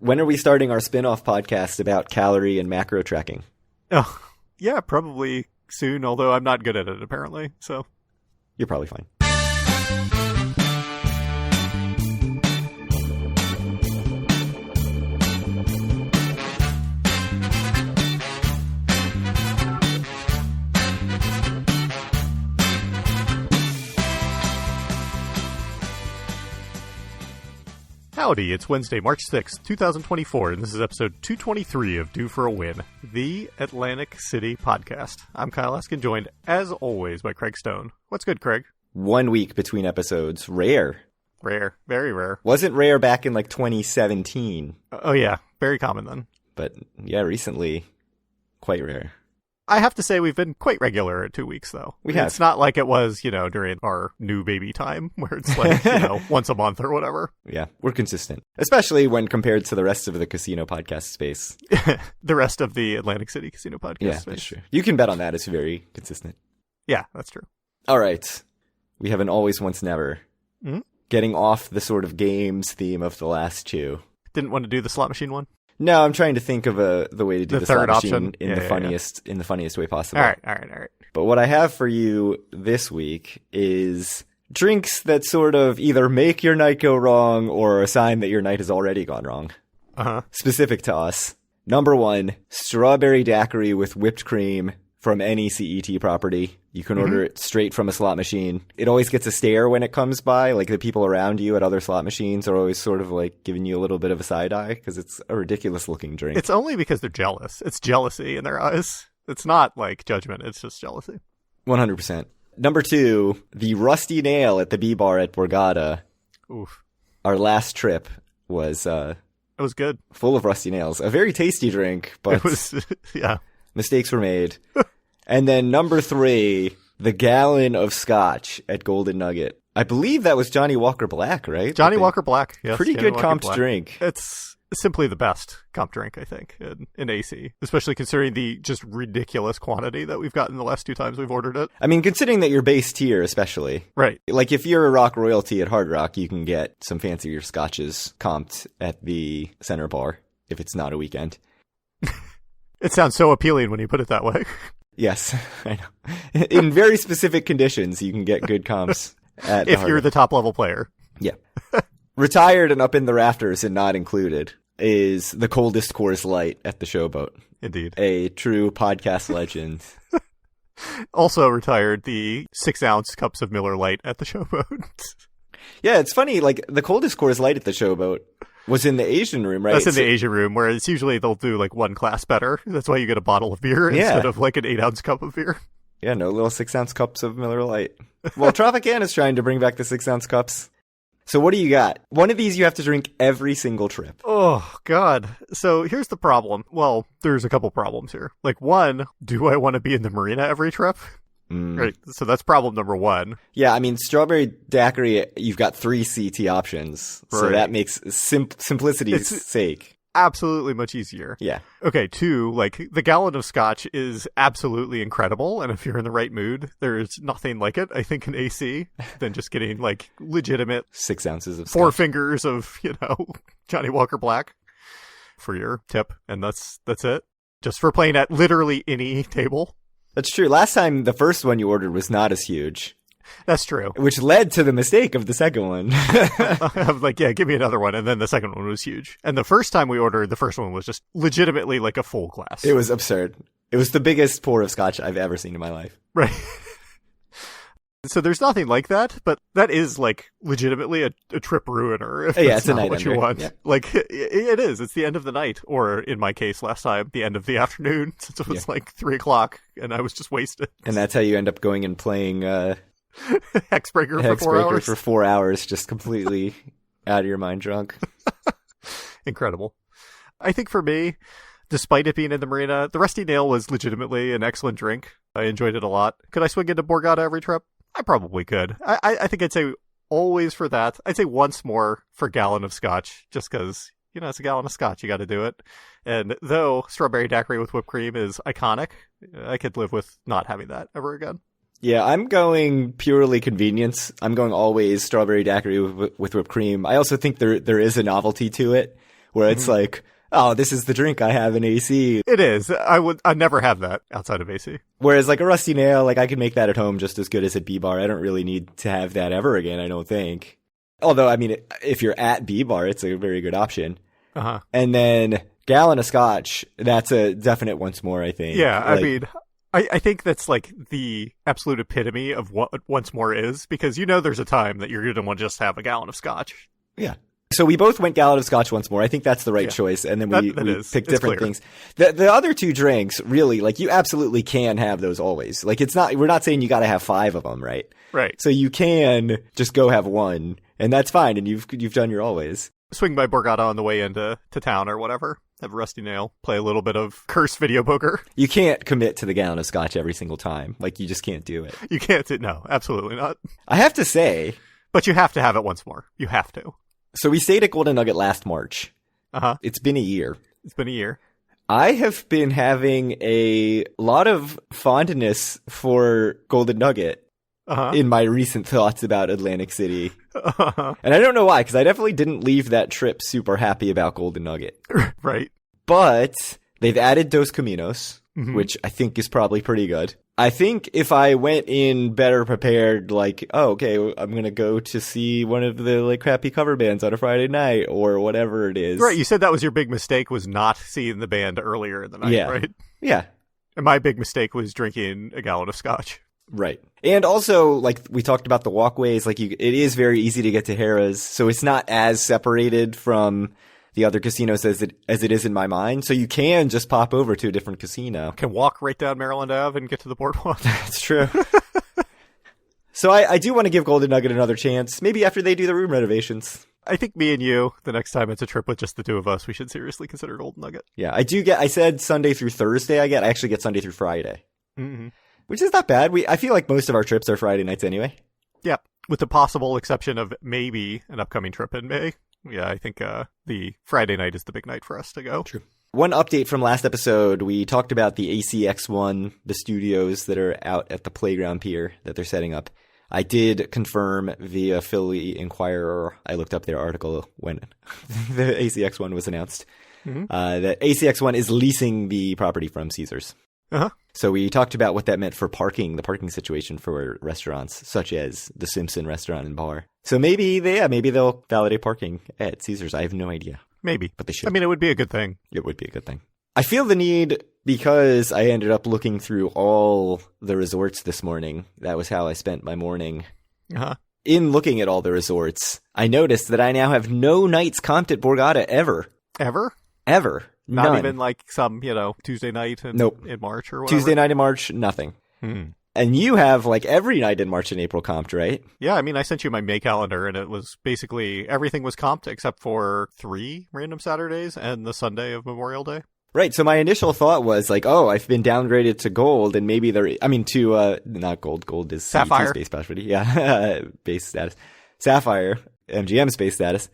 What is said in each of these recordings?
When are we starting our spin-off podcast about calorie and macro tracking? Oh, yeah, probably soon, although I'm not good at it, apparently, so. You're probably fine. Howdy, it's Wednesday, March 6th, 2024, and this is episode 223 of Due for a Win, the Atlantic City podcast. I'm Kyle Eskin, joined, as always, by Craig Stone. What's good, Craig? 1 week between episodes. Rare. Rare. Very rare. Wasn't rare back in, 2017. Oh, yeah. Very common, then. But, yeah, recently, quite rare. I have to say we've been quite regular at 2 weeks, though. We have. It's not like it was, during our new baby time, where it's once a month or whatever. Yeah, we're consistent. Especially when compared to the rest of the casino podcast space. The rest of the Atlantic City casino podcast space. That's true. You can bet on that. It's very consistent. Yeah, that's true. All right. We have an always, once, never. Mm-hmm. Getting off the sort of games theme of the last two. Didn't want to do the slot machine one? No, I'm trying to think of the way to do the third slot machine option in the funniest way possible. All right. But what I have for you this week is drinks that sort of either make your night go wrong or a sign that your night has already gone wrong. Uh-huh. Specific to us. Number 1, strawberry daiquiri with whipped cream from any CET property. You can order it straight from a slot machine. It always gets a stare when it comes by. Like, the people around you at other slot machines are always sort of giving you a little bit of a side eye because it's a ridiculous looking drink. It's only because they're jealous. It's jealousy in their eyes. It's not judgment. It's just jealousy. 100%. Number 2, the Rusty Nail at the B Bar at Borgata. Oof. Our last trip was it was good. Full of rusty nails. A very tasty drink, but it was, yeah. Mistakes were made. And then number 3, the gallon of scotch at Golden Nugget. I believe that was Johnny Walker Black, right? Johnny Walker Black, yes. Pretty Johnny good Walker comped Black. drink. It's simply the best comp drink, I think, in AC. Especially considering the just ridiculous quantity that we've gotten the last 2 times we've ordered it. I mean, considering that you're base tier, especially. Right. Like, if you're a rock royalty at Hard Rock, you can get some fancier scotches comped at the center bar if it's not a weekend. It sounds so appealing when you put it that way. Yes, I know. In very specific conditions, you can get good comps at if you're the top level player. Yeah. Retired and up in the rafters and not included is the coldest Coors Light at the Showboat. Indeed. A true podcast legend. Also retired the 6-ounce cups of Miller Lite at the Showboat. Yeah, it's funny. The coldest Coors Light at the Showboat was in the Asian room, right? That's in the Asian room, whereas usually they'll do one class better. That's why you get a bottle of beer instead of an 8-ounce cup of beer. Yeah, no little 6-ounce cups of Miller Lite. Well, Tropicana's trying to bring back the 6-ounce cups. So what do you got? One of these you have to drink every single trip. Oh, God. So here's the problem. Well, there's a couple problems here. One, do I want to be in the marina every trip? Right. So that's problem number 1. Yeah, I mean, strawberry daiquiri, you've got 3 CT options. Right. So that makes simplicity's sake. Absolutely much easier. Yeah. Okay, 2, the gallon of scotch is absolutely incredible, and if you're in the right mood, there's nothing like it, I think, in AC, than just getting, legitimate 6 ounces of 4 scotch. fingers of, Johnny Walker Black for your tip, and that's it. Just for playing at literally any table. That's true. Last time, the first one you ordered was not as huge. That's true. Which led to the mistake of the second one. I'm yeah, give me another one. And then the second one was huge. And the first time we ordered, the first one was just legitimately a full glass. It was absurd. It was the biggest pour of scotch I've ever seen in my life. Right. So there's nothing like that, but that is legitimately a trip ruiner. If it's not a night what ender. You want. Yeah. It is. It's the end of the night, or in my case, last time, the end of the afternoon, since it was 3:00 and I was just wasted. And that's how you end up going and playing Hexbreaker for 4 hours. For 4 hours, just completely out of your mind drunk. Incredible. I think for me, despite it being in the marina, the Rusty Nail was legitimately an excellent drink. I enjoyed it a lot. Could I swing into Borgata every trip? I probably could. I think I'd say always for that. I'd say once more for gallon of scotch, just because, it's a gallon of scotch. You got to do it. And though strawberry daiquiri with whipped cream is iconic, I could live with not having that ever again. Yeah, I'm going purely convenience. I'm going always strawberry daiquiri with whipped cream. I also think there is a novelty to it where it's like, oh, this is the drink I have in AC. It is. I'd never have that outside of AC. Whereas like a Rusty Nail, like I could make that at home just as good as at B-Bar. I don't really need to have that ever again, I don't think. Although, I mean, if you're at B-Bar, it's a very good option. Uh-huh. And then gallon of scotch, that's a definite once more, I think. Yeah, I mean, I think that's like the absolute epitome of what once more is, because there's a time that you're going to want to just have a gallon of scotch. Yeah. So we both went gallon of scotch once more. I think that's the right choice. And then we picked different things. The other two drinks, really, like you absolutely can have those always. Like we're not saying you got to have 5 of them, right? Right. So you can just go have one and that's fine. And you've done your always. Swing by Borgata on the way into town or whatever. Have a Rusty Nail. Play a little bit of cursed video poker. You can't commit to the gallon of scotch every single time. Like you just can't do it. You can't no, absolutely not. I have to say. But you have to have it once more. You have to. So we stayed at Golden Nugget last March. Uh-huh. It's been a year. It's been a year. I have been having a lot of fondness for Golden Nugget in my recent thoughts about Atlantic City. Uh-huh. And I don't know why, because I definitely didn't leave that trip super happy about Golden Nugget. Right. But they've added Dos Caminos, which I think is probably pretty good. I think if I went in better prepared, like, oh, okay, I'm going to go to see one of the like crappy cover bands on a Friday night or whatever it is. Right. You said that was your big mistake, was not seeing the band earlier in the night, right? Yeah. And my big mistake was drinking a gallon of scotch. Right. And also, like we talked about the walkways, like it is very easy to get to Harrah's, so it's not as separated from the other casinos as it is in my mind. So you can just pop over to a different casino. Can walk right down Maryland Ave and get to the boardwalk. That's true. So I do want to give Golden Nugget another chance, maybe after they do the room renovations. I think me and you, the next time it's a trip with just the two of us, we should seriously consider Golden Nugget. Yeah, I said Sunday through Thursday I actually get Sunday through Friday. Mm-hmm. Which is not bad. I feel like most of our trips are Friday nights anyway. Yeah, with the possible exception of maybe an upcoming trip in May. Yeah, I think the Friday night is the big night for us to go. True. One update from last episode, we talked about the ACX1, the studios that are out at the Playground Pier that they're setting up. I did confirm via Philly Inquirer, I looked up their article when the ACX1 was announced, that ACX1 is leasing the property from Caesars. Uh-huh. So we talked about what that meant for the parking situation for restaurants, such as the Simpson restaurant and bar. So maybe they'll validate parking at Caesars. I have no idea. Maybe. But they should. I mean, it would be a good thing. It would be a good thing. I feel the need, because I ended up looking through all the resorts this morning. That was how I spent my morning. Uh-huh. In looking at all the resorts, I noticed that I now have no nights comped at Borgata ever. Ever? Ever. Not None. even like some, Tuesday night in March or whatever? Tuesday night in March, nothing. And you have like every night in March and April comped, right? Yeah, I mean, I sent you my May calendar and it was basically everything was comped except for 3 random Saturdays and the Sunday of Memorial Day. Right. So my initial thought was like, oh, I've been downgraded to gold and maybe to not gold. Gold is Sapphire space property. Yeah. Base status. Sapphire, MGM space status.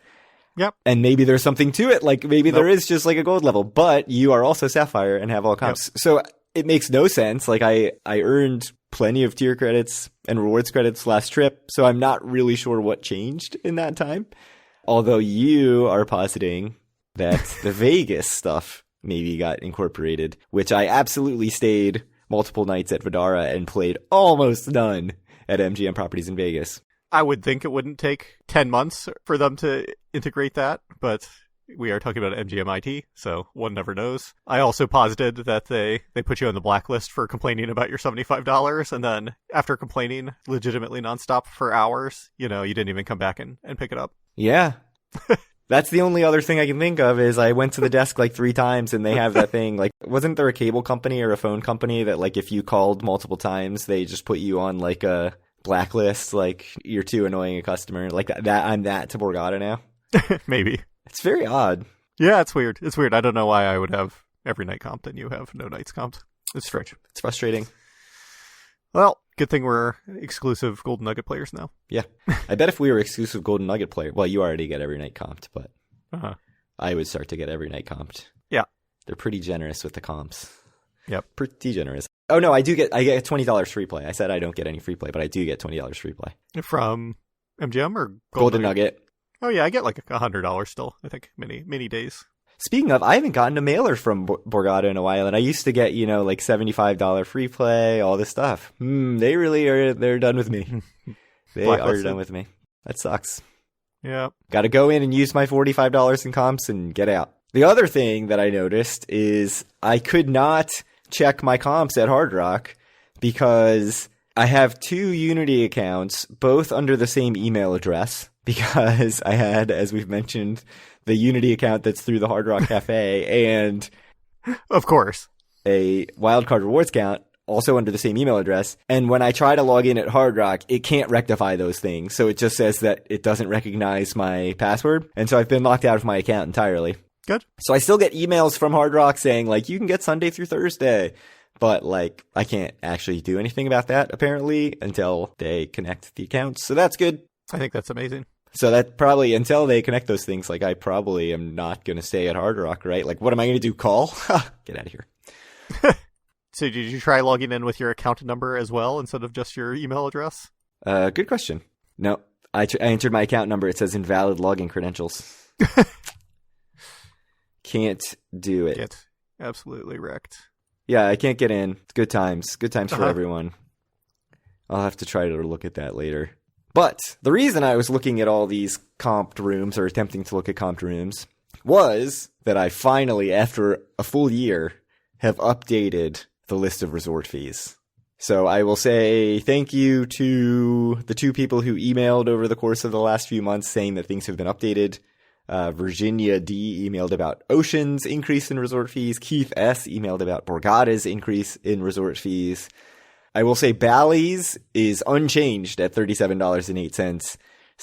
Yep. And maybe there's something to it. Like maybe there is just like a gold level, but you are also Sapphire and have all comps. Yep. So it makes no sense. Like I earned plenty of tier credits and rewards credits last trip. So I'm not really sure what changed in that time. Although you are positing that the Vegas stuff maybe got incorporated, which I absolutely stayed multiple nights at Vidara and played almost none at MGM properties in Vegas. I would think it wouldn't take 10 months for them to integrate that, but we are talking about MGM IT, so one never knows. I also posited that they put you on the blacklist for complaining about your $75, and then after complaining legitimately nonstop for hours, you didn't even come back and pick it up. Yeah. That's the only other thing I can think of is I went to the desk like 3 times and they have that thing. Like, wasn't there a cable company or a phone company that like if you called multiple times, they just put you on like a blacklist, like you're too annoying a customer, like that I'm that to Borgata now? Maybe. It's very odd. Yeah, it's weird. It's weird. I don't know why I would have every night comped and you have no nights comped. It's strange. It's frustrating. Well, good thing we're exclusive Golden Nugget players now. Yeah. I bet if we were exclusive Golden Nugget player, well, you already get every night comped, but I would start to get every night comped. Yeah. They're pretty generous with the comps. Yep. Pretty generous. Oh, no, I get $20 free play. I said I don't get any free play, but I do get $20 free play. From MGM or Golden Nugget? Oh, yeah, I get like $100 still, I think, many days. Speaking of, I haven't gotten a mailer from Borgata in a while, and I used to get, like $75 free play, all this stuff. They really are, they're done with me. They are done with me. That sucks. Yeah. Got to go in and use my $45 in comps and get out. The other thing that I noticed is I could not check my comps at Hard Rock because I have 2 Unity accounts, both under the same email address, because I had, as we've mentioned, the Unity account that's through the Hard Rock Cafe and of course a Wildcard Rewards account also under the same email address. And when I try to log in at Hard Rock, it can't rectify those things. So it just says that it doesn't recognize my password. And so I've been locked out of my account entirely. Good. So I still get emails from Hard Rock saying, like, you can get Sunday through Thursday. But, like, I can't actually do anything about that, apparently, until they connect the accounts. So that's good. I think that's amazing. So that probably, until they connect those things, like, I probably am not going to stay at Hard Rock, right? Like, what am I going to do? Call? Get out of here. So did you try logging in with your account number as well instead of just your email address? Good question. No, I entered my account number. It says invalid login credentials. Can't do it. Get absolutely wrecked. Yeah, I can't get in. It's good times. Good times for everyone. I'll have to try to look at that later. But the reason I was looking at all these comped rooms, or attempting to look at comped rooms, was that I finally, after a full year, have updated the list of resort fees. So I will say thank you to the 2 people who emailed over the course of the last few months saying that things have been updated. Virginia D emailed about Ocean's increase in resort fees. Keith S emailed about Borgata's increase in resort fees. I will say Bally's is unchanged at $37.08.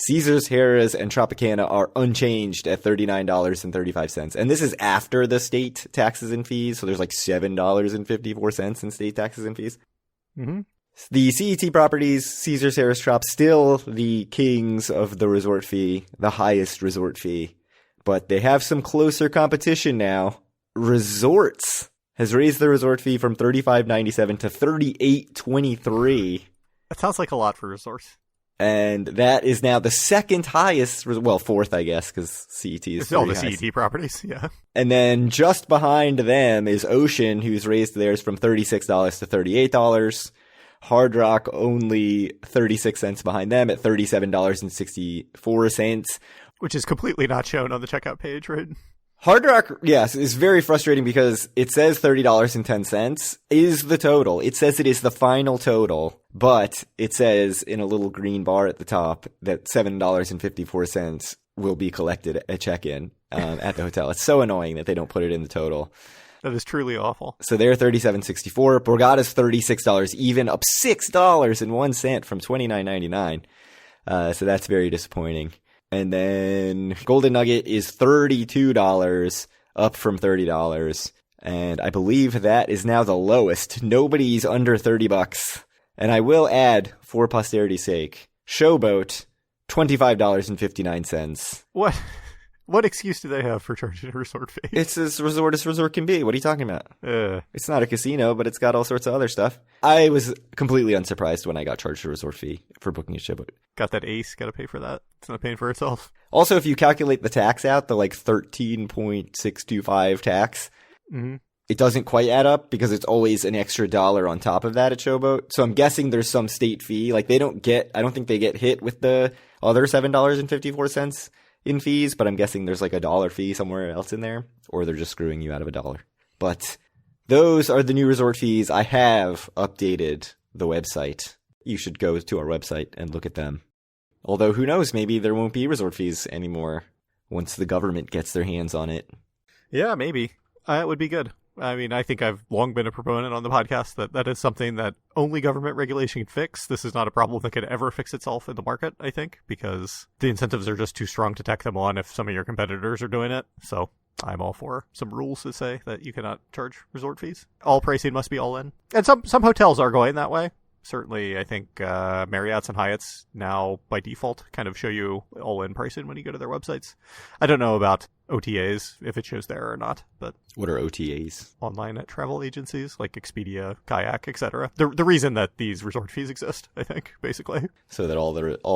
Caesars, Harrah's, and Tropicana are unchanged at $39.35. And this is after the state taxes and fees. So there's like $7.54 in state taxes and fees. Mm-hmm. The CET properties, Caesars, Harrah's, Trop, still the kings of the resort fee, the highest resort fee. But they have some closer competition now. Resorts has raised the resort fee from $35.97 to $38.23. That sounds like a lot for resorts. And that is now the second highest, well, fourth, I guess, because CET is all the highest. CET properties, yeah. And then just behind them is Ocean, who's raised theirs from $36 to $38. Hard Rock only 36 cents behind them at $37.64. Which is completely not shown on the checkout page, right? Hard Rock, yes, is very frustrating because it says $30.10 is the total. It says it is the final total, but it says in a little green bar at the top that $7.54 will be collected at check-in at the hotel. It's so annoying that they don't put it in the total. That is truly awful. So they're $37.64. Borgata's $36 even, up $6.01 from $29.99. So that's very disappointing. And then Golden Nugget is $32, up from $30. And I believe that is now the lowest. Nobody's under $30. And I will add, for posterity's sake, Showboat, $25.59. What excuse do they have for charging a resort fee? It's as resort can be. What are you talking about? It's not a casino, but it's got all sorts of other stuff. I was completely unsurprised when I got charged a resort fee for booking a Showboat. Got that ace, got to pay for that. It's not paying for itself. Also, if you calculate the tax out, the like 13.625 tax, it doesn't quite add up because it's always an extra $1 on top of that at Showboat. So I'm guessing there's some state fee. Like I don't think they get hit with the other $7.54 in fees, but I'm guessing there's like $1 fee somewhere else in there, or they're just screwing you out of $1. But those are the new resort fees. I have updated the website. You should go to our website and look at them. Although who knows, maybe there won't be resort fees anymore once the government gets their hands on it. Yeah, maybe. It would be good. I mean, I think I've long been a proponent on the podcast that is something that only government regulation can fix. This is not a problem that could ever fix itself in the market, I think, because the incentives are just too strong to tack them on if some of your competitors are doing it. So I'm all for some rules that say that you cannot charge resort fees. All pricing must be all in. And some hotels are going that way. Certainly, I think Marriott's and Hyatt's now, by default, kind of show you all-in pricing when you go to their websites. I don't know about OTAs if it shows there or not. But What are OTAs? online travel agencies like Expedia, Kayak, etc. The reason that these resort fees exist, I think, basically. So that all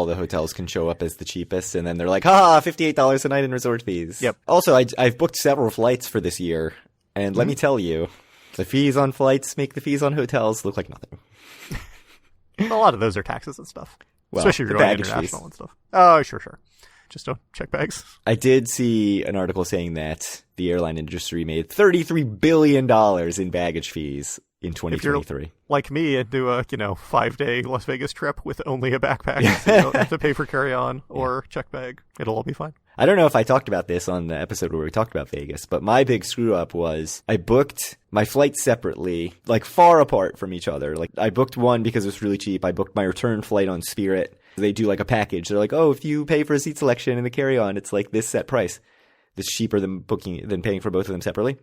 the hotels can show up as the cheapest, and then they're like, $58 a night in resort fees. Yep. Also, I've booked several flights for this year, and let me tell you, the fees on flights make the fees on hotels look like nothing. A lot of those are taxes and stuff. Well, especially if the you're going baggage international fees. and stuff. Oh, sure. Just don't check bags. I did see an article saying that the airline industry made $33 billion in baggage fees in 2023. Like me and do a 5-day Las Vegas trip with only a backpack, so you don't have to pay for carry-on or check bag. It'll all be fine. I don't know if I talked about this on the episode where we talked about Vegas, but my big screw up was I booked my flights separately, like far apart from each other. Like I booked one because it was really cheap. I booked my return flight on Spirit. They do like a package. They're like, if you pay for a seat selection and the carry-on, it's like this set price. It's cheaper than paying for both of them separately.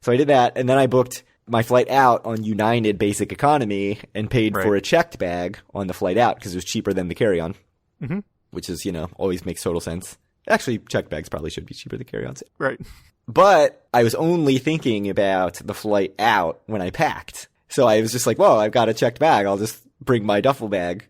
So I did that, and then I booked my flight out on United Basic Economy and paid for a checked bag on the flight out because it was cheaper than the carry-on, which is, always makes total sense. Actually, checked bags probably should be cheaper than carry-ons. Right. But I was only thinking about the flight out when I packed. So I was just like, I've got a checked bag. I'll just bring my duffel bag.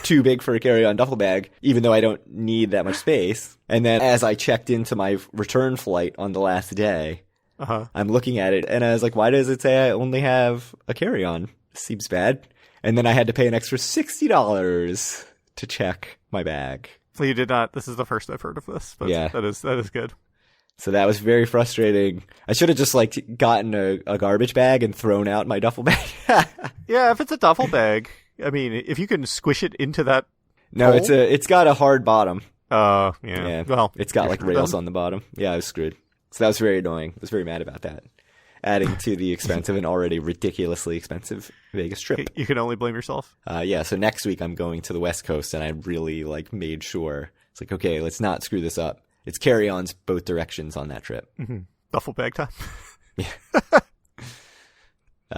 Too big for a carry-on duffel bag, even though I don't need that much space. And then as I checked into my return flight on the last day, I'm looking at it and I was like, why does it say I only have a carry-on? Seems bad. And then I had to pay an extra $60 to check my bag. So you did not. This is the first I've heard of this. But Yeah. That is good. So that was very frustrating. I should have just gotten a garbage bag and thrown out my duffel bag. Yeah, if it's a duffel bag, I mean, if you can squish it into that. No, hole? it's got a hard bottom. Yeah. Well, it's got rails on the bottom. Yeah, I was screwed. So that was very annoying. I was very mad about that. Adding to the expense of an already ridiculously expensive Vegas trip. You can only blame yourself. So next week I'm going to the West Coast, and I really made sure. It's like, okay, let's not screw this up. It's carry-ons both directions on that trip. Mm-hmm. Duffel bag time.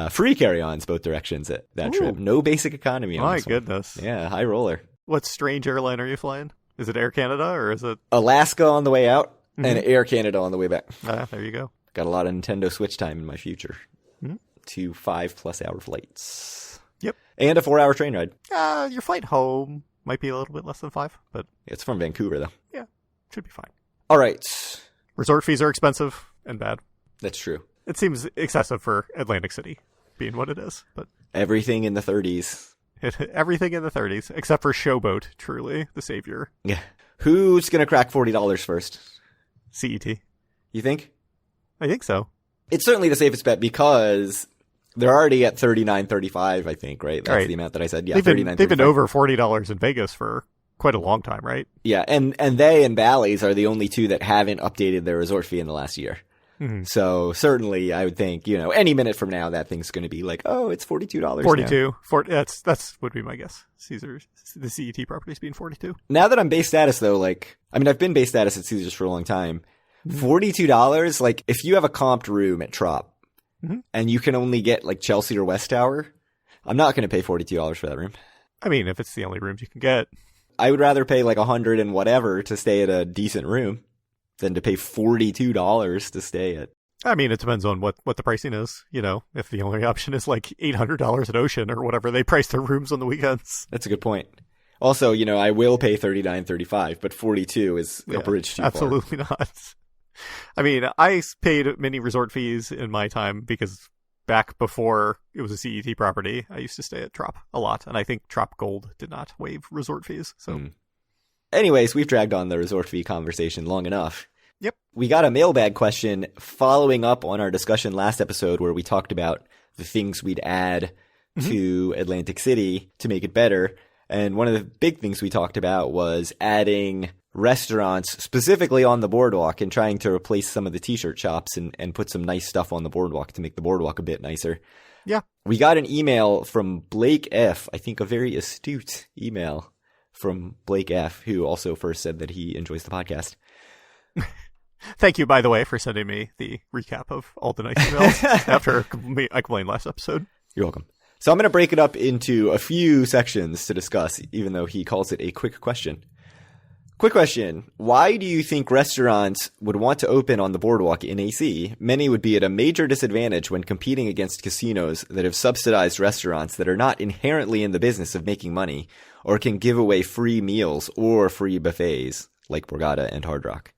Free carry-ons both directions at that trip. No basic economy on My this one. goodness. Yeah, high roller. What strange airline are you flying? Is it Air Canada or is it? Alaska on the way out and Air Canada on the way back. There you go. Got a lot of Nintendo Switch time in my future. Mm-hmm. 2 5+ hour flights. Yep. And a 4-hour train ride. Your flight home might be a little bit less than 5, but It's from Vancouver, though. yeah, should be fine. All right. Resort fees are expensive and bad. That's true. It seems excessive for Atlantic City being what it is, but Everything in the 30s. Everything in the 30s, except for Showboat, truly, the savior. Yeah. Who's going to crack $40 first? CET. You think? I think so. It's certainly the safest bet because they're already at $39.35, I think, right? That's Right. the amount that I said. Yeah, they've been over $40 in Vegas for quite a long time, right? Yeah, and they and Bally's are the only two that haven't updated their resort fee in the last year. Mm-hmm. So certainly I would think, any minute from now that thing's going to be like, it's $42 $42. That's would be my guess. Caesars, the CET properties being $42. Now that I'm base status though, I've been base status at Caesars for a long time. $42, if you have a comped room at Trop and you can only get Chelsea or West Tower, I'm not going to pay $42 for that room. I mean, if it's the only rooms you can get. I would rather pay $100 and whatever to stay at a decent room than to pay $42 to stay at. I mean, it depends on what the pricing is. If the only option is $800 at Ocean or whatever, they price their rooms on the weekends. That's a good point. Also, I will pay $39.35, but $42 is a bridge too far. Absolutely not. I mean, I paid many resort fees in my time because back before it was a CET property, I used to stay at Trop a lot, and I think Trop Gold did not waive resort fees. So, Anyways, we've dragged on the resort fee conversation long enough. Yep. We got a mailbag question following up on our discussion last episode where we talked about the things we'd add to Atlantic City to make it better. And one of the big things we talked about was adding restaurants specifically on the boardwalk and trying to replace some of the t-shirt shops and put some nice stuff on the boardwalk to make the boardwalk a bit nicer. Yeah. We got an email from Blake F., I think a very astute email from Blake F., who also first said that he enjoys the podcast. Thank you, by the way, for sending me the recap of all the nice emails after I complained last episode. You're welcome. So I'm going to break it up into a few sections to discuss, even though he calls it a quick question. Quick question. Why do you think restaurants would want to open on the boardwalk in AC? Many would be at a major disadvantage when competing against casinos that have subsidized restaurants that are not inherently in the business of making money or can give away free meals or free buffets like Borgata and Hard Rock.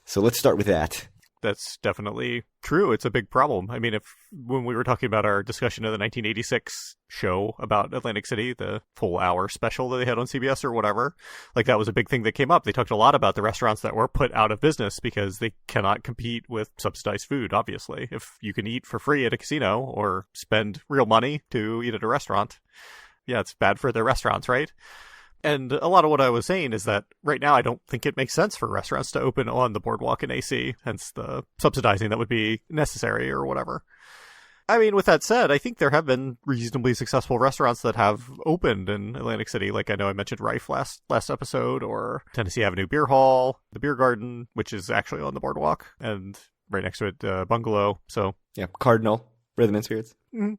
So let's start with that. That's definitely true. It's a big problem. I mean, when we were talking about our discussion of the 1986 show about Atlantic City, the full hour special that they had on CBS or whatever, like that was a big thing that came up. They talked a lot about the restaurants that were put out of business because they cannot compete with subsidized food, obviously. If you can eat for free at a casino or spend real money to eat at a restaurant, yeah, it's bad for their restaurants, right? And a lot of what I was saying is that right now I don't think it makes sense for restaurants to open on the boardwalk in AC, hence the subsidizing that would be necessary or whatever. I mean, with that said, I think there have been reasonably successful restaurants that have opened in Atlantic City. Like I know I mentioned Rife last episode, or Tennessee Avenue Beer Hall, the Beer Garden, which is actually on the boardwalk, and right next to it, Bungalow. So yeah, Cardinal, Rhythm and Spirits. Mm-hmm.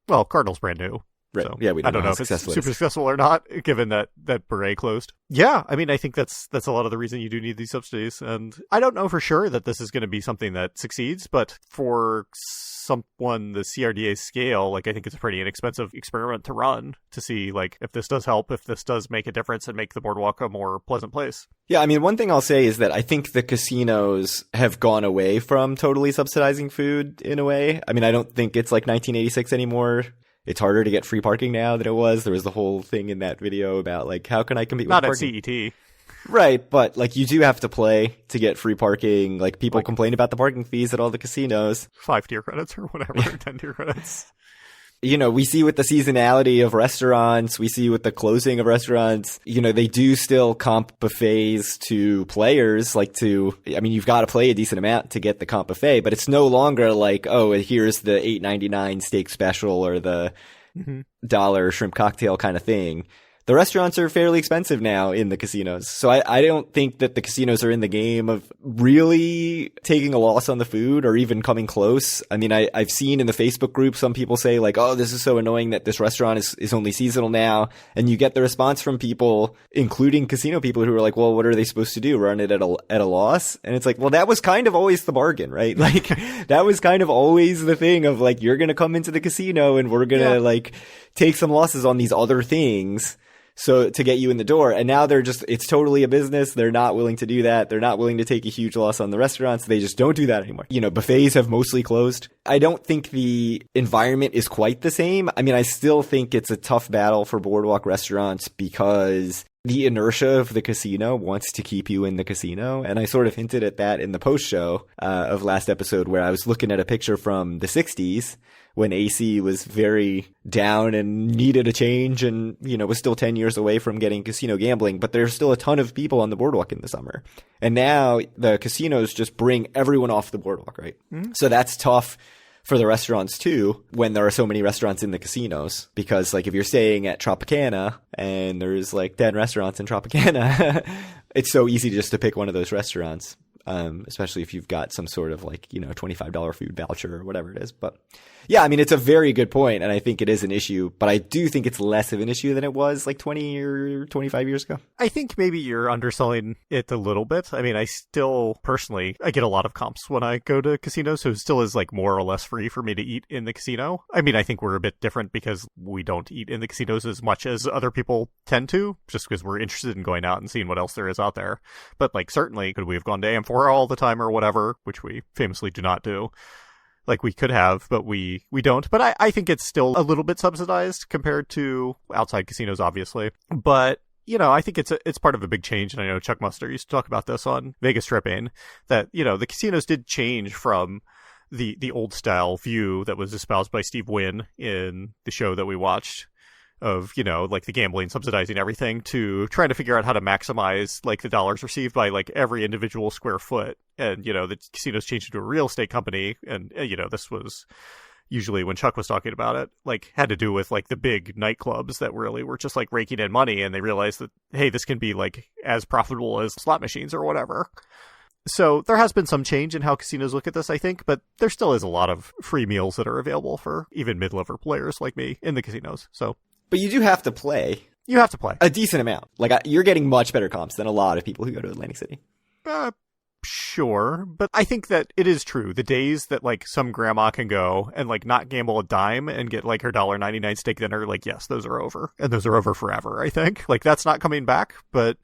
Well, Cardinal's brand new. Right. So, yeah, we don't I don't know if it's super successful or not, given that Beret closed. Yeah, I mean, I think that's a lot of the reason you do need these subsidies. And I don't know for sure that this is going to be something that succeeds, but for someone the CRDA scale, like I think it's a pretty inexpensive experiment to run to see like if this does help, if this does make a difference and make the boardwalk a more pleasant place. Yeah, I mean, one thing I'll say is that I think the casinos have gone away from totally subsidizing food in a way. I mean, I don't think it's like 1986 anymore. It's harder to get free parking now than it was. There was the whole thing in that video about, like, how can I compete with parking? Not at CET. Right, but, like, you do have to play to get free parking. Like, people complain about the parking fees at all the casinos. 5 tier credits or whatever, 10 tier credits. You know, we see with the seasonality of restaurants, we see with the closing of restaurants, you know, they do still comp buffets to players, I mean, you've got to play a decent amount to get the comp buffet, but it's no longer like, oh, here's the $8.99 steak special or the $1 shrimp cocktail kind of thing. The restaurants are fairly expensive now in the casinos. So I don't think that the casinos are in the game of really taking a loss on the food or even coming close. I mean, I've seen in the Facebook group some people say like, oh, this is so annoying that this restaurant is only seasonal now. And you get the response from people, including casino people who are like, well, what are they supposed to do? Run it at a loss? And it's like, well, that was kind of always the bargain, right? Like that was kind of always the thing of like, you're going to come into the casino and we're going to like take some losses on these other things. So to get you in the door. And now it's totally a business. They're not willing to do that. They're not willing to take a huge loss on the restaurants. They just don't do that anymore. You know, buffets have mostly closed. I don't think the environment is quite the same. I mean, I still think it's a tough battle for boardwalk restaurants because the inertia of the casino wants to keep you in the casino. And I sort of hinted at that in the post show of last episode where I was looking at a picture from the 60s when AC was very down and needed a change and, you know, was still 10 years away from getting casino gambling. But there's still a ton of people on the boardwalk in the summer. And now the casinos just bring everyone off the boardwalk, right? Mm-hmm. So that's tough for the restaurants too, when there are so many restaurants in the casinos, because like if you're staying at Tropicana and there's like 10 restaurants in Tropicana, it's so easy just to pick one of those restaurants. Especially if you've got some sort of like, you know, $25 food voucher or whatever it is. But yeah, I mean, it's a very good point, and I think it is an issue, but I do think it's less of an issue than it was like 20 or 25 years ago. I think maybe you're underselling it a little bit. I mean, I still personally, I get a lot of comps when I go to casinos, so it still is like more or less free for me to eat in the casino. I mean, I think we're a bit different because we don't eat in the casinos as much as other people tend to, just because we're interested in going out and seeing what else there is out there. But like, certainly, could we have gone to AM4 all the time or whatever, which we famously do not do. Like we could have, but we don't. But I think it's still a little bit subsidized compared to outside casinos, obviously. But, you know, I think it's part of a big change. And I know Chuck Muster used to talk about this on Vegas Stripping, that, you know, the casinos did change from the old style view that was espoused by Steve Wynn in the show that we watched of, you know, like the gambling subsidizing everything to trying to figure out how to maximize like the dollars received by like every individual square foot. And, you know, the casinos changed into a real estate company. And, you know, this was usually when Chuck was talking about it, like had to do with like the big nightclubs that really were just like raking in money. And they realized that, hey, this can be like as profitable as slot machines or whatever. So there has been some change in how casinos look at this, I think, but there still is a lot of free meals that are available for even mid-level players like me in the casinos. So. But you do have to play. You have to play. A decent amount. Like, you're getting much better comps than a lot of people who go to Atlantic City. Sure, but I think that it is true. The days that, like, some grandma can go and, like, not gamble a dime and get, like, her $1.99 steak dinner, like, yes, those are over. And those are over forever, I think. Like, that's not coming back, but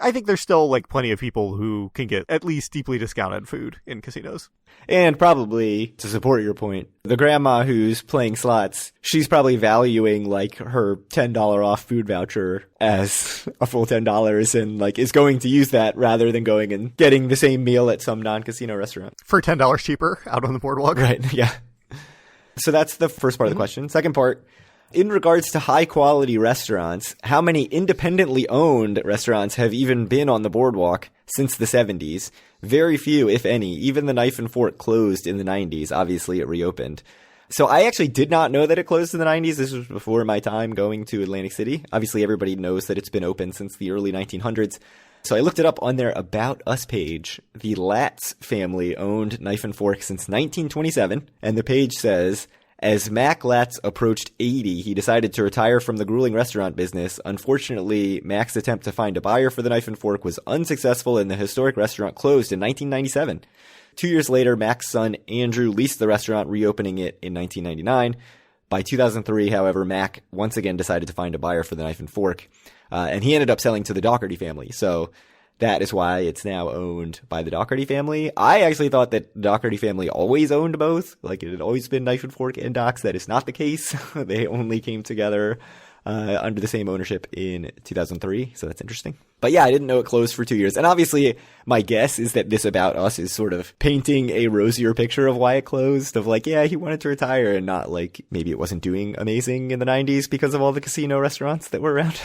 I think there's still, like, plenty of people who can get at least deeply discounted food in casinos. And probably, to support your point, the grandma who's playing slots, she's probably valuing, like, her $10 off food voucher as a full $10 and, like, is going to use that rather than going and getting the same meal at some non-casino restaurant. For $10 cheaper out on the boardwalk. Right, yeah. So that's the first part of the question. Second part, in regards to high-quality restaurants, how many independently owned restaurants have even been on the boardwalk since the 70s? Very few, if any. Even the Knife and Fork closed in the 90s. Obviously, it reopened. So I actually did not know that it closed in the 90s. This was before my time going to Atlantic City. Obviously, everybody knows that it's been open since the early 1900s. So I looked it up on their About Us page. The Latz family owned Knife and Fork since 1927, and the page says, as Mac Latz approached 80, he decided to retire from the grueling restaurant business. Unfortunately, Mac's attempt to find a buyer for the Knife and Fork was unsuccessful, and the historic restaurant closed in 1997. 2 years later, Mac's son Andrew leased the restaurant, reopening it in 1999. By 2003, however, Mac once again decided to find a buyer for the Knife and Fork, and he ended up selling to the Dougherty family. So that is why it's now owned by the Dougherty family. I actually thought that the Dougherty family always owned both. Like, it had always been Knife and Fork and Doc's. That is not the case. They only came together under the same ownership in 2003. So that's interesting. But yeah, I didn't know it closed for 2 years. And obviously, my guess is that this About Us is sort of painting a rosier picture of why it closed. Of like, yeah, he wanted to retire, and not like maybe it wasn't doing amazing in the 90s because of all the casino restaurants that were around.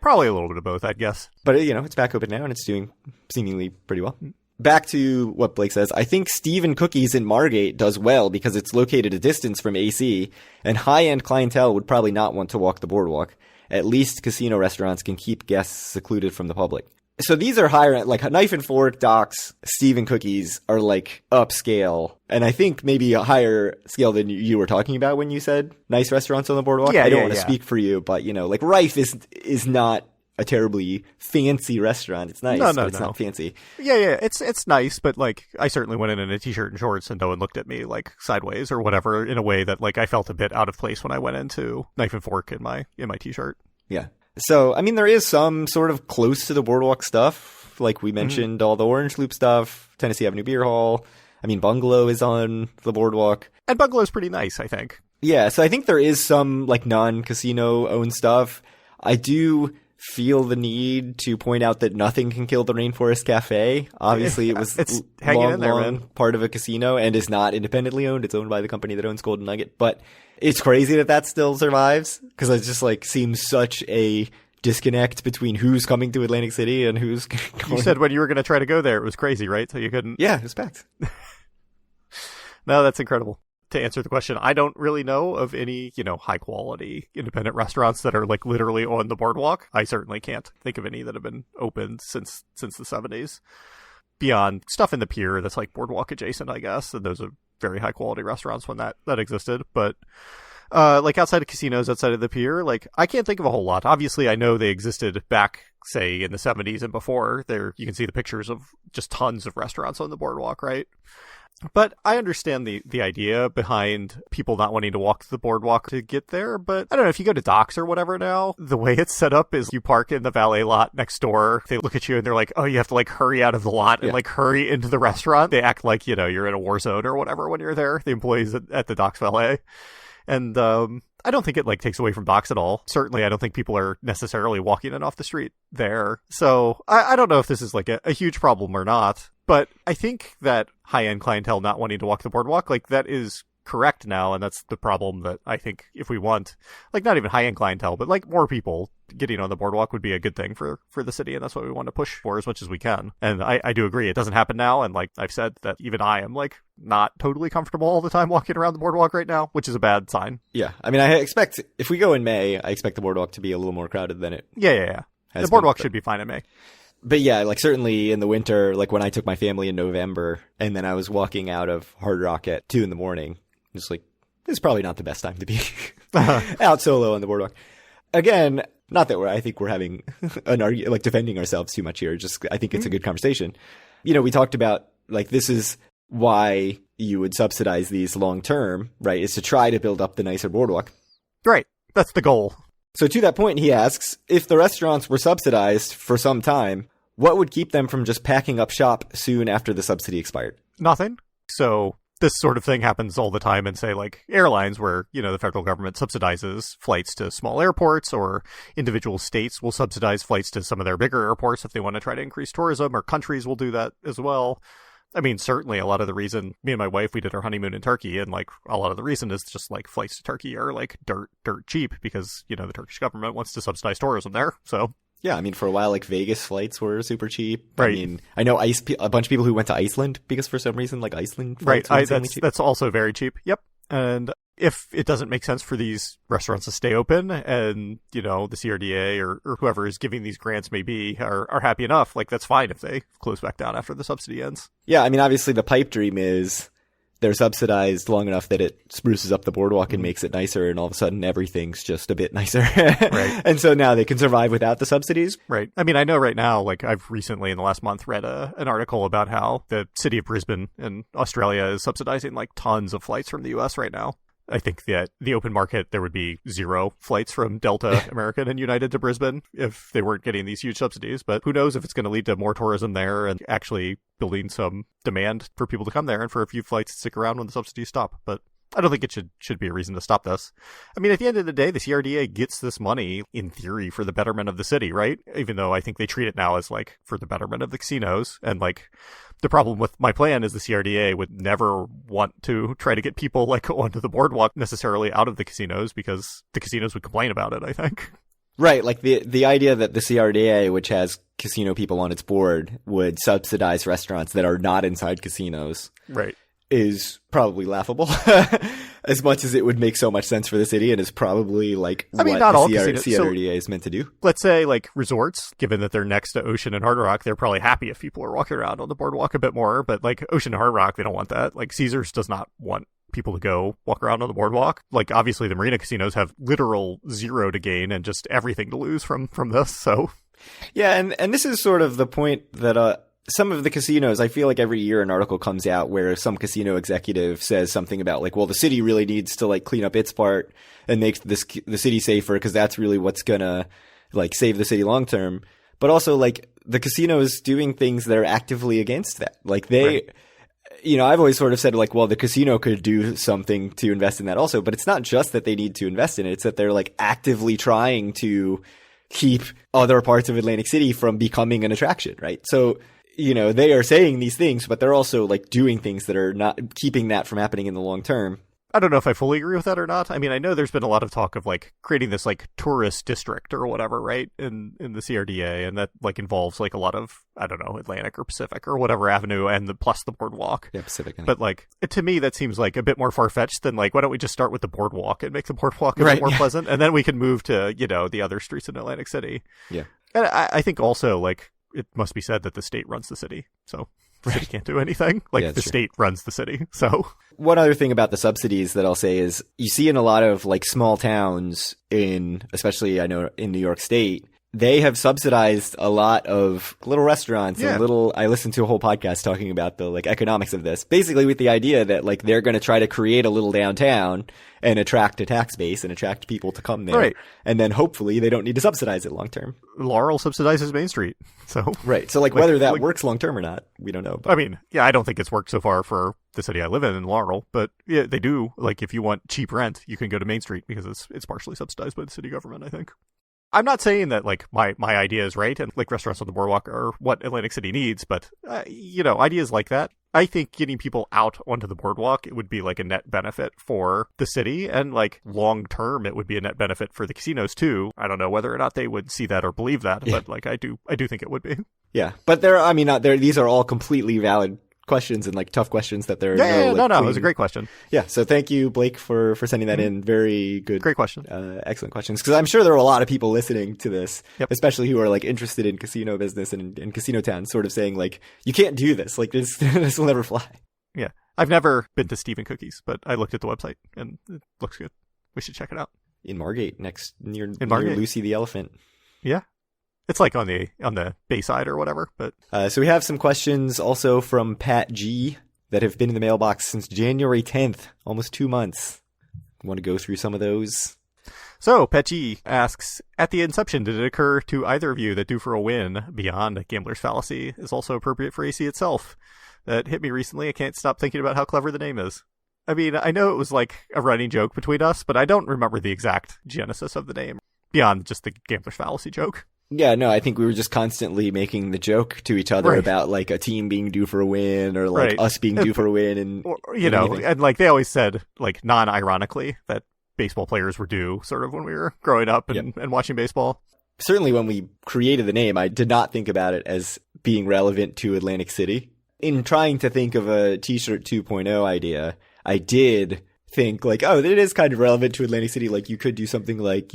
Probably a little bit of both, I'd guess. But, you know, it's back open now, and it's doing seemingly pretty well. Back to what Blake says, I think Steve and Cookies in Margate does well because it's located a distance from AC, and high-end clientele would probably not want to walk the boardwalk. At least casino restaurants can keep guests secluded from the public. So these are higher, like Knife and Fork, Doc's, Steve and Cookies are like upscale. And I think maybe a higher scale than you were talking about when you said nice restaurants on the boardwalk. I don't want to speak for you, but, you know, like Rife is not a terribly fancy restaurant. It's nice, but it's not fancy. Yeah. It's nice, but like I certainly went in a t-shirt and shorts and no one looked at me like sideways or whatever in a way that like I felt a bit out of place when I went into Knife and Fork in my t-shirt. Yeah. So, I mean, there is some sort of close to the boardwalk stuff. Like we mentioned, all the Orange Loop stuff, Tennessee Avenue Beer Hall. I mean, Bungalow is on the boardwalk. And Bungalow's pretty nice, I think. Yeah, so I think there is some like non-casino owned stuff. I do feel the need to point out that nothing can kill the Rainforest Cafe. Obviously, it was it's hanging in there, man. Part of a casino and is not independently owned. It's owned by the company that owns Golden Nugget. But it's crazy that still survives because it just like seems such a disconnect between who's coming to Atlantic City and who's going. You said when you were going to try to go there, it was crazy, right? So you couldn't. Yeah, it was packed. No, that's incredible. To answer the question, I don't really know of any, high quality independent restaurants that are like literally on the boardwalk. I certainly can't think of any that have been open since the 70s. Beyond stuff in the pier that's like boardwalk adjacent, I guess. And those are very high quality restaurants when that existed. But like outside of casinos, outside of the pier, like I can't think of a whole lot. Obviously, I know they existed back, say, in the 70s and before. There, you can see the pictures of just tons of restaurants on the boardwalk, right? But I understand the idea behind people not wanting to walk the boardwalk to get there. But I don't know, if you go to Doc's or whatever now, the way it's set up is you park in the valet lot next door. They look at you and they're like, oh, you have to like hurry out of the lot and like hurry into the restaurant. They act like, you're in a war zone or whatever when you're there, the employees at the Doc's valet. And I don't think it like takes away from Doc's at all. Certainly, I don't think people are necessarily walking in off the street there. So I don't know if this is like a huge problem or not. But I think that high-end clientele not wanting to walk the boardwalk, like that is correct now. And that's the problem that I think if we want, like not even high-end clientele, but like more people getting on the boardwalk would be a good thing for the city. And that's what we want to push for as much as we can. And I do agree. It doesn't happen now. And like I've said that even I am like not totally comfortable all the time walking around the boardwalk right now, which is a bad sign. Yeah. I mean, I expect if we go in May, I expect the boardwalk to be a little more crowded than it. Yeah. The boardwalk should be fine in May. But yeah, like certainly in the winter, like when I took my family in November and then I was walking out of Hard Rock at 2 a.m, just like, this is probably not the best time to be out solo on the boardwalk. Again, Not that I think we're having an argument, like defending ourselves too much here. Just, I think it's a good conversation. We talked about, like, this is why you would subsidize these long term, right? Is to try to build up the nicer boardwalk. Right. That's the goal. So to that point, he asks, if the restaurants were subsidized for some time, what would keep them from just packing up shop soon after the subsidy expired? Nothing. So this sort of thing happens all the time in, say, like airlines where, the federal government subsidizes flights to small airports, or individual states will subsidize flights to some of their bigger airports if they want to try to increase tourism, or countries will do that as well. I mean, certainly a lot of the reason, me and my wife, we did our honeymoon in Turkey, and like a lot of the reason is just like flights to Turkey are like dirt cheap because, the Turkish government wants to subsidize tourism there. So yeah, I mean, for a while, like Vegas flights were super cheap. Right. I mean, I know a bunch of people who went to Iceland because for some reason, like Iceland flights were insanely cheap. That's also very cheap. Yep. And if it doesn't make sense for these restaurants to stay open, and, the CRDA or whoever is giving these grants maybe are happy enough, like that's fine if they close back down after the subsidy ends. Yeah, I mean, obviously the pipe dream is they're subsidized long enough that it spruces up the boardwalk and makes it nicer, and all of a sudden everything's just a bit nicer. Right. And so now they can survive without the subsidies. Right. I mean, I know right now, like I've recently in the last month read an article about how the city of Brisbane in Australia is subsidizing like tons of flights from the US right now. I think that the open market, there would be 0 flights from Delta, American, and United to Brisbane if they weren't getting these huge subsidies. But who knows if it's going to lead to more tourism there and actually building some demand for people to come there and for a few flights to stick around when the subsidies stop. But I don't think it should be a reason to stop this. I mean, at the end of the day, the CRDA gets this money, in theory, for the betterment of the city, right? Even though I think they treat it now as, like, for the betterment of the casinos. And, like, the problem with my plan is the CRDA would never want to try to get people, like, onto the boardwalk necessarily out of the casinos, because the casinos would complain about it, I think. Right, like the idea that the CRDA, which has casino people on its board, would subsidize restaurants that are not inside casinos. Right. Is probably laughable, as much as it would make so much sense for the city, and is probably like not all CRDA is meant to do. Let's say like resorts, given that they're next to Ocean and Hard Rock, they're probably happy if people are walking around on the boardwalk a bit more. But like Ocean and Hard Rock, they don't want that. Like Caesars does not want people to go walk around on the boardwalk. Like obviously the marina casinos have literal 0 to gain and just everything to lose from this. So yeah, and this is sort of the point that some of the casinos, I feel like every year an article comes out where some casino executive says something about like, well, the city really needs to like clean up its part and make the city safer, because that's really what's gonna like save the city long term. But also like the casinos doing things that are actively against that. Like they, right. I've always sort of said like, well, the casino could do something to invest in that also, but it's not just that they need to invest in it. It's that they're like actively trying to keep other parts of Atlantic City from becoming an attraction, right? So, they are saying these things, but they're also like doing things that are not keeping that from happening in the long term. I don't know if I fully agree with that or not. I mean, I know there's been a lot of talk of like creating this like tourist district or whatever, right? In the CRDA, and that like involves like a lot of, I don't know, Atlantic or Pacific or whatever avenue, and plus the boardwalk. Yeah, Pacific. But like, to me, that seems like a bit more far-fetched than like, why don't we just start with the boardwalk and make the boardwalk a bit more pleasant, and then we can move to, the other streets in Atlantic City. Yeah. And I think also like, it must be said that the state runs the city, so the city can't do anything. Like the state runs the city, so. One other thing about the subsidies that I'll say is you see in a lot of like small towns especially I know in New York State, they have subsidized a lot of little restaurants and I listened to a whole podcast talking about the like economics of this, basically with the idea that like they're going to try to create a little downtown and attract a tax base and attract people to come there. Right. And then hopefully they don't need to subsidize it long term. Laurel subsidizes Main Street. So right. So like whether that works long term or not, we don't know. But. I mean, I don't think it's worked so far for the city I live in Laurel, but yeah, they do. Like if you want cheap rent, you can go to Main Street because it's partially subsidized by the city government, I think. I'm not saying that like my idea is right and like restaurants on the boardwalk are what Atlantic City needs, but ideas like that, I think getting people out onto the boardwalk, it would be like a net benefit for the city, and like long term it would be a net benefit for the casinos too. I don't know whether or not they would see that or believe that, but like I do think it would be. Yeah, but these are all completely valid questions and like tough questions that they're it was a great question. Yeah, so thank you, Blake, for sending that in. Very good, great question. Excellent questions, because I'm sure there are a lot of people listening to this, especially who are like interested in casino business and in casino towns, sort of saying like, you can't do this, like this will never fly. Yeah, I've never been to Stephen Cookies, but I looked at the website and it looks good. We should check it out. in Margate, near Margate. Lucy the Elephant. Yeah. It's like on the Bayside or whatever. But so we have some questions also from Pat G that have been in the mailbox since January 10th, almost 2 months. Want to go through some of those? So, Pat G asks, at the inception, did it occur to either of you that Due for a Win, beyond Gambler's Fallacy, is also appropriate for AC itself? That hit me recently. I can't stop thinking about how clever the name is. I mean, I know it was like a running joke between us, but I don't remember the exact genesis of the name, beyond just the Gambler's Fallacy joke. Yeah, no, I think we were just constantly making the joke to each other about like a team being due for a win or like us being due for a win. And and like they always said, like non-ironically, that baseball players were due sort of when we were growing up and watching baseball. Certainly when we created the name, I did not think about it as being relevant to Atlantic City. In trying to think of a T-shirt 2.0 idea, I did think like, oh, it is kind of relevant to Atlantic City. Like you could do something like,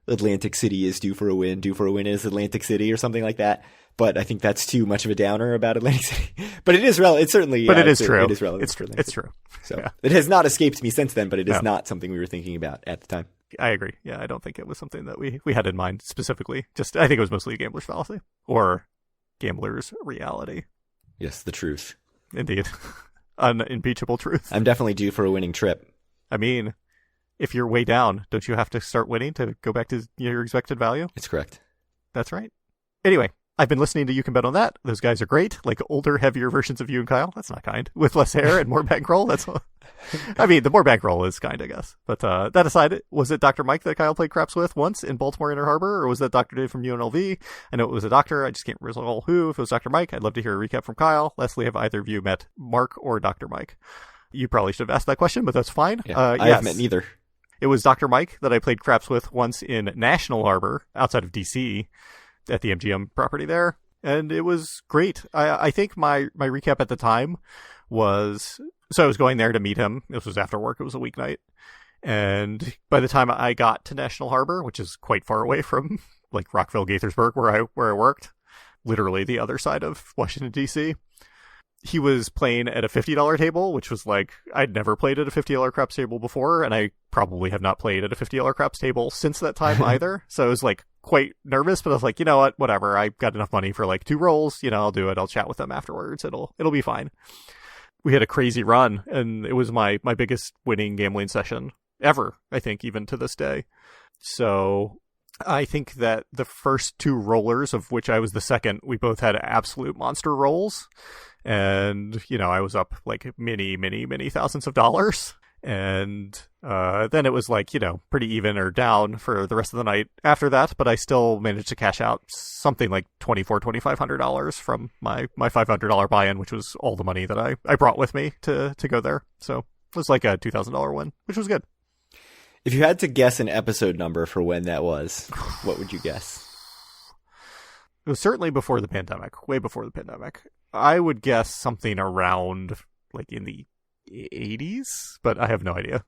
Atlantic City is due for a win is Atlantic City or something like that. But I think that's too much of a downer about Atlantic City. But it is relevant. It's certainly, but it is true. It is relevant. It's true. So it has not escaped me since then, but it is not something we were thinking about at the time. I agree. Yeah, I don't think it was something that we had in mind specifically. I think it was mostly a Gambler's Fallacy or Gambler's Reality. Yes, the truth. Indeed. Unimpeachable truth. I'm definitely due for a winning trip. I mean, if you're way down, don't you have to start winning to go back to your expected value? It's correct. That's right. Anyway, I've been listening to You Can Bet on That. Those guys are great. Like older, heavier versions of you and Kyle. That's not kind. With less hair and more bankroll. That's all. I mean, the more bankroll is kind, I guess. But that aside, was it Dr. Mike that Kyle played craps with once in Baltimore Inner Harbor? Or was that Dr. Dave from UNLV? I know it was a doctor. I just can't recall who. If it was Dr. Mike, I'd love to hear a recap from Kyle. Lastly, have either of you met Mark or Dr. Mike? You probably should have asked that question, but that's fine. Yeah, I have met neither. It was Dr. Mike that I played craps with once in National Harbor, outside of D.C., at the MGM property there. And it was great. I think my recap at the time was, so I was going there to meet him. This was after work. It was a weeknight. And by the time I got to National Harbor, which is quite far away from like Rockville, Gaithersburg, where I worked, literally the other side of Washington, D.C., he was playing at a $50 table, which was like, I'd never played at a $50 craps table before, and I probably have not played at a $50 craps table since that time either. So I was like quite nervous, but I was like, you know what, whatever. I got enough money for like 2 rolls. I'll do it. I'll chat with them afterwards. It'll be fine. We had a crazy run, and it was my biggest winning gambling session ever, I think, even to this day. So I think that the first 2 rollers, of which I was the second, we both had absolute monster rolls. And, I was up like many, many, many thousands of dollars. And then it was like, pretty even or down for the rest of the night after that. But I still managed to cash out something like $2,400-$2,500 from my $500 buy-in, which was all the money that I brought with me to go there. So it was like a $2,000 win, which was good. If you had to guess an episode number for when that was, what would you guess? It was certainly before the pandemic, way before the pandemic. I would guess something around like in the 80s, but I have no idea.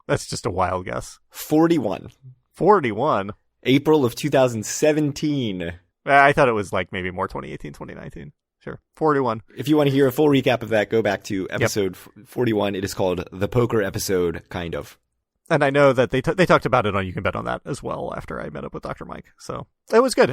That's just a wild guess. 41. 41? April of 2017. I thought it was like maybe more 2018, 2019. Sure. 41. If you want to hear a full recap of that, go back to episode 41. It is called The Poker Episode, kind of. And I know that they talked about it on You Can Bet on That as well after I met up with Dr. Mike. So it was good.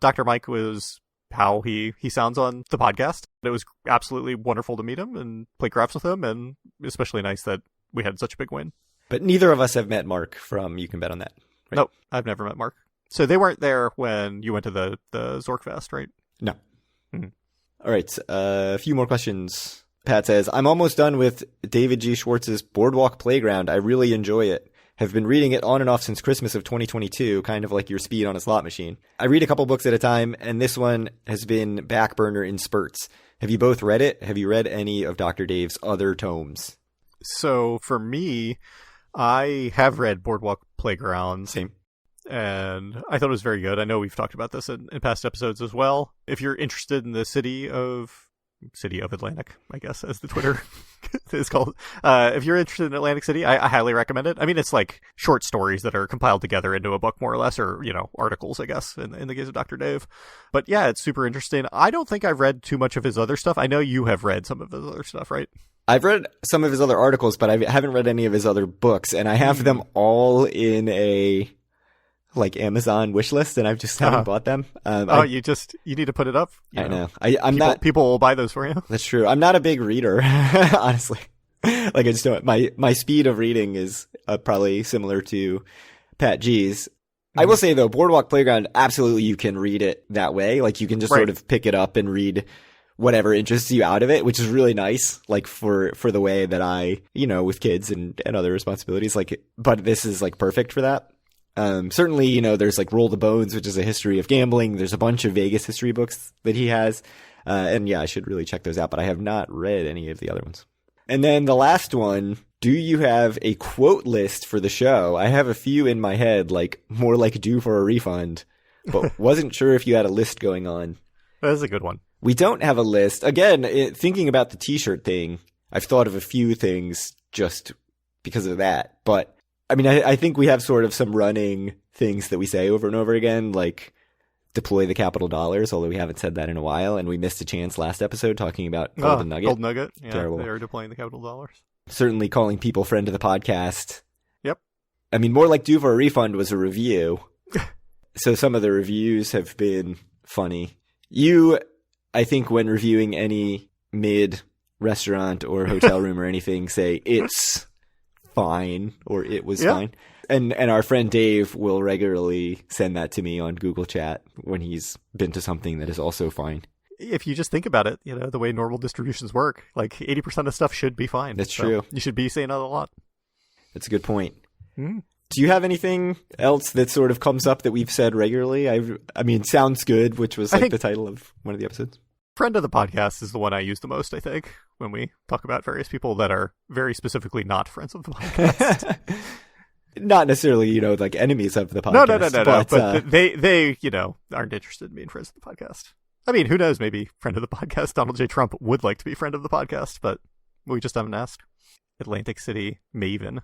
Dr. Mike was how he sounds on the podcast. It was absolutely wonderful to meet him and play craps with him, and especially nice that we had such a big win. But neither of us have met Mark from You Can Bet on That. Right? Nope, I've never met Mark. So they weren't there when you went to the Zorkfest, right? No. Mm-hmm. All right, a few more questions. Pat says, I'm almost done with David G. Schwartz's Boardwalk Playground. I really enjoy it. Have been reading it on and off since Christmas of 2022, kind of like your speed on a slot machine. I read a couple books at a time, and this one has been back burner in spurts. Have you both read it? Have you read any of Dr. Dave's other tomes? So for me, I have read Boardwalk Playground. Same. And I thought it was very good. I know we've talked about this in past episodes as well. If you're interested in the City of Atlantic, I guess, as the Twitter is called. If you're interested in Atlantic City, I highly recommend it. I mean, it's like short stories that are compiled together into a book, more or less, or, articles, I guess, in the case of Dr. Dave. But yeah, it's super interesting. I don't think I've read too much of his other stuff. I know you have read some of his other stuff, right? I've read some of his other articles, but I haven't read any of his other books, and I have them all in a like Amazon wish list, and I've just haven't bought them. You need to put it up. I know. I'm not. People will buy those for you. That's true. I'm not a big reader, honestly. Like I just don't. My speed of reading is probably similar to Pat G's. I will say though, Boardwalk Playground, absolutely you can read it that way. Like you can just sort of pick it up and read whatever interests you out of it, which is really nice. Like for the way that I, with kids and other responsibilities, like, but this is like perfect for that. Certainly, there's like Roll the Bones, which is a history of gambling. There's a bunch of Vegas history books that he has. And yeah, I should really check those out, but I have not read any of the other ones. And then the last one, do you have a quote list for the show? I have a few in my head, like more like due for a refund, but wasn't sure if you had a list going on. That's a good one. We don't have a list. Again, thinking about the t-shirt thing, I've thought of a few things just because of that. But I mean, I think we have sort of some running things that we say over and over again, like deploy the capital dollars, although we haven't said that in a while, and we missed a chance last episode talking about Golden Nugget. Golden Nugget, yeah, terrible. They are deploying the capital dollars. Certainly calling people friend of the podcast. Yep. I mean, more like due for a refund was a review. So some of the reviews have been funny. You, I think when reviewing any mid-restaurant or hotel room or anything, say it's fine or it was fine. And our friend Dave will regularly send that to me on Google Chat when he's been to something that is also fine. If you just think about it, the way normal distributions work, like 80% of stuff should be fine. That's true. You should be saying that a lot. That's a good point. Mm. Do you have anything else that sort of comes up that we've said regularly? I mean, Sounds Good, which was like the title of one of the episodes. Friend of the podcast is the one I use the most, I think, when we talk about various people that are very specifically not friends of the podcast. Not necessarily, like enemies of the podcast. No. But they, aren't interested in being friends of the podcast. I mean, who knows? Maybe friend of the podcast, Donald J. Trump would like to be friend of the podcast, but we just haven't asked. Atlantic City Maven.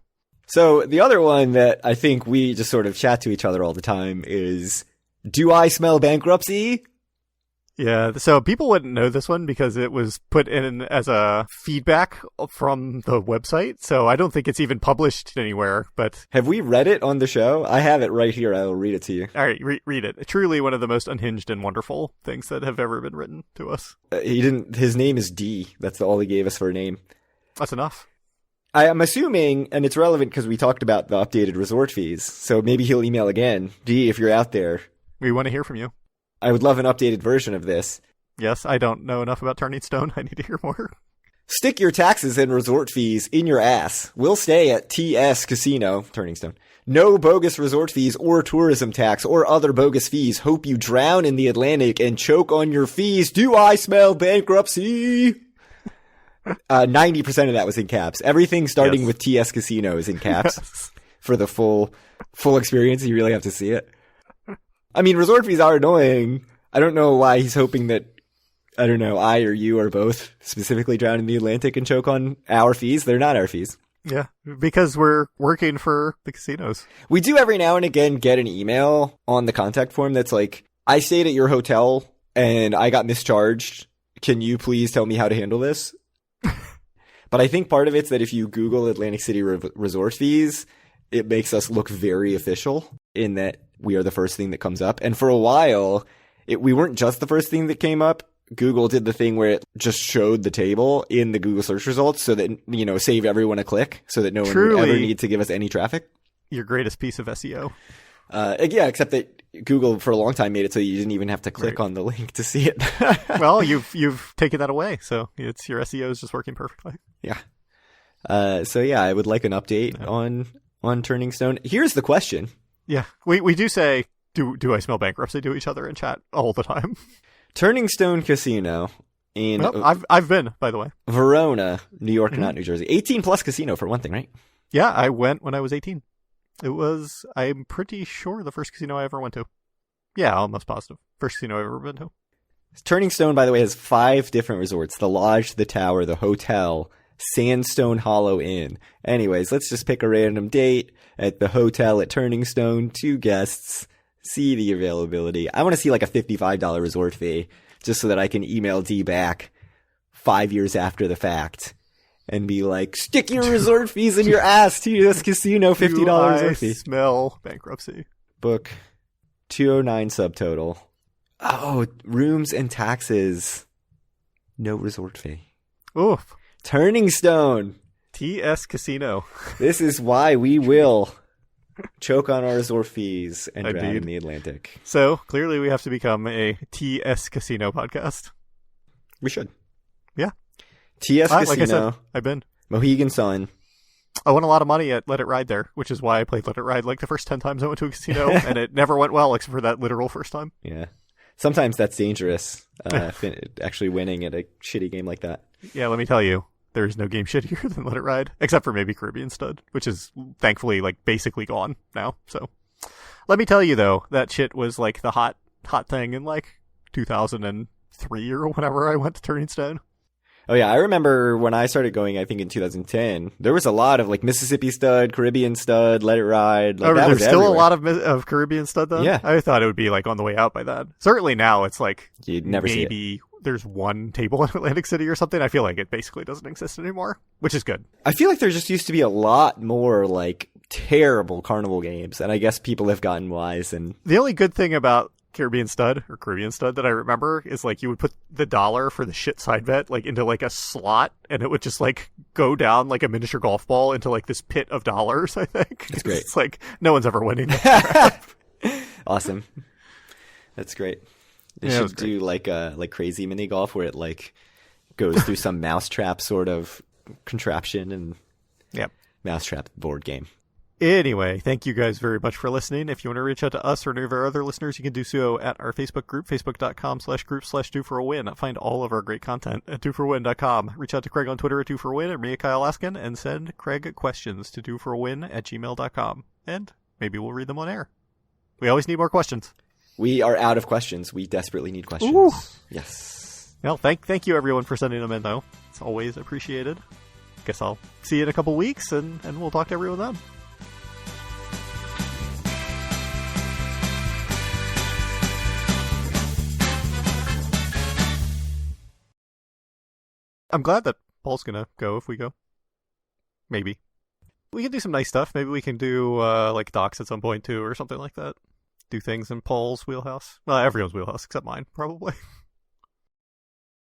So the other one that I think we just sort of chat to each other all the time is, do I smell bankruptcy? Yeah, so people wouldn't know this one because it was put in as a feedback from the website, so I don't think it's even published anywhere, but... Have we read it on the show? I have it right here. I will read it to you. All right, read it. Truly one of the most unhinged and wonderful things that have ever been written to us. His name is D. That's all he gave us for a name. That's enough. I am assuming, and it's relevant because we talked about the updated resort fees, so maybe he'll email again. D, if you're out there. We want to hear from you. I would love an updated version of this. Yes, I don't know enough about Turning Stone. I need to hear more. Stick your taxes and resort fees in your ass. We'll stay at TS Casino, Turning Stone. No bogus resort fees or tourism tax or other bogus fees. Hope you drown in the Atlantic and choke on your fees. Do I smell bankruptcy? 90% of that was in caps. Everything starting with TS Casino is in caps. Yes. For the full experience. You really have to see it. I mean, resort fees are annoying. I don't know why he's hoping that, I don't know, I or you or both specifically drown in the Atlantic and choke on our fees. They're not our fees. Yeah, because we're working for the casinos. We do every now and again get an email on the contact form that's like, I stayed at your hotel and I got mischarged. Can you please tell me how to handle this? But I think part of it's that if you Google Atlantic City resort fees, it makes us look very official in that we are the first thing that comes up. And for a while, we weren't just the first thing that came up. Google did the thing where it just showed the table in the Google search results so that, save everyone a click so that no one would ever need to give us any traffic. Your greatest piece of SEO. Yeah, except that Google for a long time made it so you didn't even have to click on the link to see it. Well, you've taken that away, so your SEO is just working perfectly. Yeah. So yeah, I would like an update on Turning Stone. Here's the question. Yeah, we do say, do I smell bankruptcy to each other in chat all the time. Turning Stone Casino in... Well, I've been, by the way. Verona, New York, not New Jersey. 18-plus casino for one thing, right? Yeah, I went when I was 18. It was, I'm pretty sure, the first casino I ever went to. Yeah, almost positive. First casino I've ever been to. Turning Stone, by the way, has 5 different resorts. The Lodge, the Tower, the Hotel, Sandstone Hollow Inn. Anyways, let's just pick a random date at the hotel at Turning Stone. 2 guests. See the availability. I want to see like a $55 resort fee just so that I can email D back 5 years after the fact and be like, stick your resort fees in your ass, TS Casino, $50 resort fee. Smell bankruptcy. Book 209 subtotal. Oh, rooms and taxes. No resort fee. Oof. Turning Stone. TS Casino. This is why we will choke on our resort fees and drown Indeed. in the Atlantic. So, clearly we have to become a TS Casino podcast. We should. Yeah. TS Casino. Like I said, I've been. Mohegan Sun. I won a lot of money at Let It Ride there, which is why I played Let It Ride like the first 10 times I went to a casino, and it never went well except for that literal first time. Yeah. Sometimes that's dangerous, actually winning at a shitty game like that. Yeah, let me tell you, there's no game shittier than Let It Ride, except for maybe Caribbean Stud, which is thankfully like basically gone now. So let me tell you though, that shit was like the hot thing in like 2003 or whenever I went to Turning Stone. Oh yeah, I remember when I started going, I think in 2010, there was a lot of like Mississippi Stud, Caribbean Stud, Let It Ride. Like, that there's was still everywhere. a lot of Caribbean Stud though? Yeah. I thought it would be like on the way out by then. Certainly now it's like You'd never see it. maybe there's one table in Atlantic City or something. I feel like it basically doesn't exist anymore, which is good. I feel like there just used to be a lot more like terrible carnival games, and I guess people have gotten wise. And The only good thing about Caribbean Stud that I remember is like you would put the dollar for the shit side bet like into like a slot, and it would just like go down like a miniature golf ball into like this pit of dollars. I think That's great. It's like no one's ever winning that crap. Awesome. That's great. They Yeah, it was should do like crazy mini golf where it like goes through some mousetrap sort of contraption and Yep. mousetrap board game. Anyway, thank you guys very much for listening. If you want to reach out to us or any of our other listeners, you can do so at our Facebook group, facebook.com/group/do-for-a-win. Find all of our great content at doforwin.com. Reach out to Craig on Twitter at doforwin and me at Kyle Askin, and send Craig questions to doforwin@gmail.com. And maybe we'll read them on air. We always need more questions. We are out of questions. We desperately need questions. Ooh. Yes. Well, thank you everyone for sending them in, though. It's always appreciated. Guess I'll see you in a couple weeks, and we'll talk to everyone then. I'm glad that Paul's gonna go if we go. Maybe. We can do some nice stuff. Maybe we can do, like, docs at some point, too, or something like that. Do things in Paul's wheelhouse. Well, everyone's wheelhouse, except mine, probably.